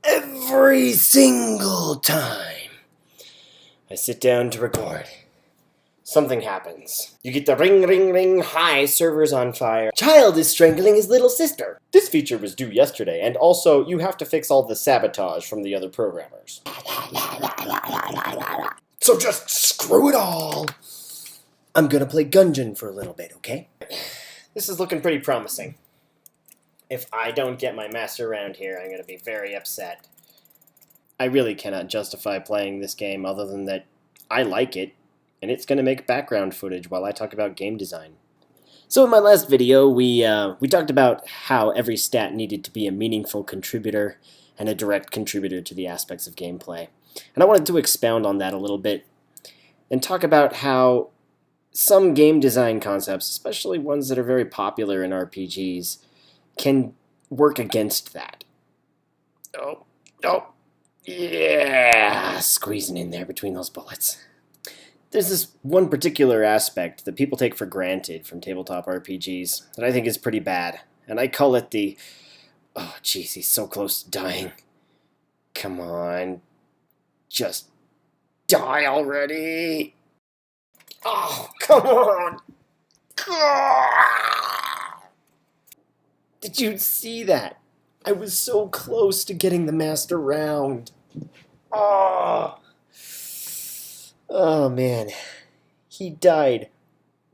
Every single time I sit down to record, something happens. You get the ring, ring, ring, hi, server's on fire. Child is strangling his little sister. This feature was due yesterday, and also you have to fix all the sabotage from the other programmers. So just screw it all. I'm gonna play Gungeon for a little bit, okay? This is looking pretty promising. If I don't get my master around here, I'm gonna be very upset. I really cannot justify playing this game other than that I like it, and it's gonna make background footage while I talk about game design. So in my last video, we talked about how every stat needed to be a meaningful contributor and a direct contributor to the aspects of gameplay. And I wanted to expound on that a little bit and talk about how some game design concepts, especially ones that are very popular in RPGs, can work against that. Oh, yeah, squeezing in there between those bullets. There's this one particular aspect that people take for granted from tabletop RPGs that I think is pretty bad, and I call it the, oh jeez, he's so close to dying. Come on, just die already. Oh, come on. Did you see that? I was so close to getting the master round. Oh man. He died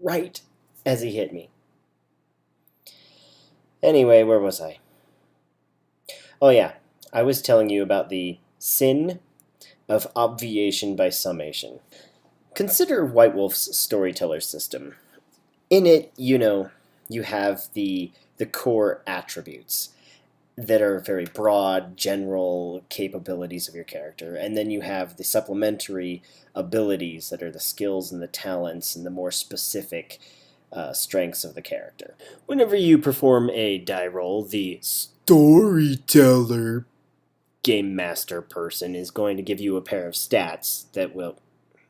right as he hit me. Anyway, where was I? Oh yeah, I was telling you about the sin of obviation by summation. Consider White Wolf's storyteller system. In it, you have the core attributes that are very broad, general capabilities of your character, and then you have the supplementary abilities that are the skills and the talents and the more specific strengths of the character. Whenever you perform a die roll, the storyteller game master person is going to give you a pair of stats that will...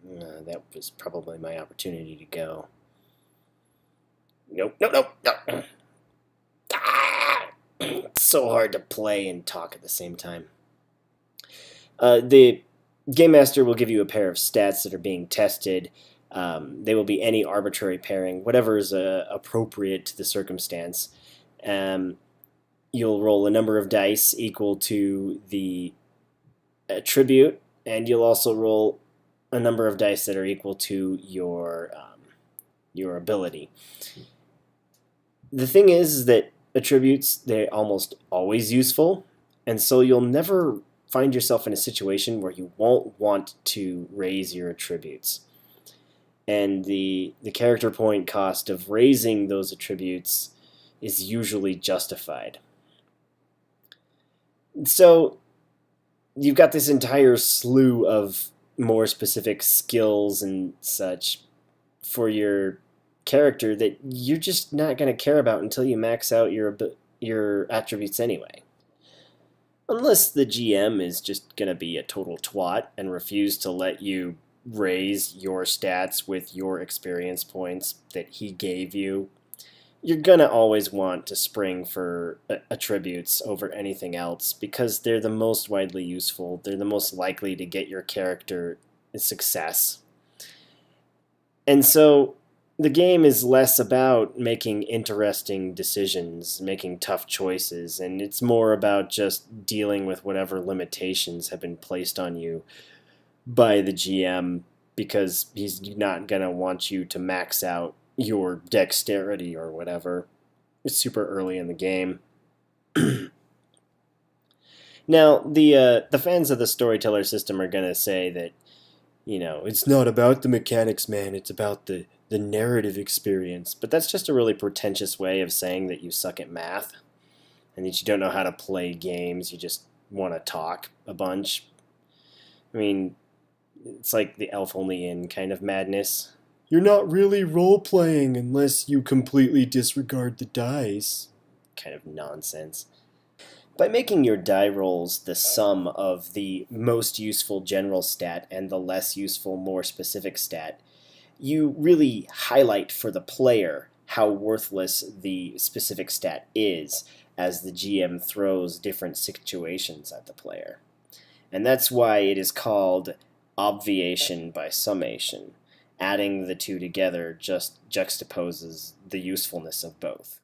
that was probably my opportunity to go. Nope. It's so hard to play and talk at the same time. The Game Master will give you a pair of stats that are being tested. They will be any arbitrary pairing, whatever is appropriate to the circumstance. You'll roll a number of dice equal to the attribute, and you'll also roll a number of dice that are equal to your ability. The thing is that attributes, they're almost always useful, and so you'll never find yourself in a situation where you won't want to raise your attributes. And the character point cost of raising those attributes is usually justified. So you've got this entire slew of more specific skills and such for your character that you're just not going to care about until you max out your attributes anyway. Unless the GM is just going to be a total twat and refuse to let you raise your stats with your experience points that he gave you, you're going to always want to spring for attributes over anything else because they're the most widely useful, they're the most likely to get your character success. And so the game is less about making interesting decisions, making tough choices, and it's more about just dealing with whatever limitations have been placed on you by the GM because he's not going to want you to max out your dexterity or whatever. It's super early in the game. Now, the fans of the storyteller system are going to say that, it's not about the mechanics, man, it's about the narrative experience. But that's just a really pretentious way of saying that you suck at math and that you don't know how to play games, you just want to talk a bunch. I mean, it's like the elf only in kind of madness. You're not really role-playing unless you completely disregard the dice. Kind of nonsense. By making your die rolls the sum of the most useful general stat and the less useful, more specific stat, you really highlight for the player how worthless the specific stat is, as the GM throws different situations at the player. And that's why it is called Obviation by Summation. Adding the two together just juxtaposes the usefulness of both.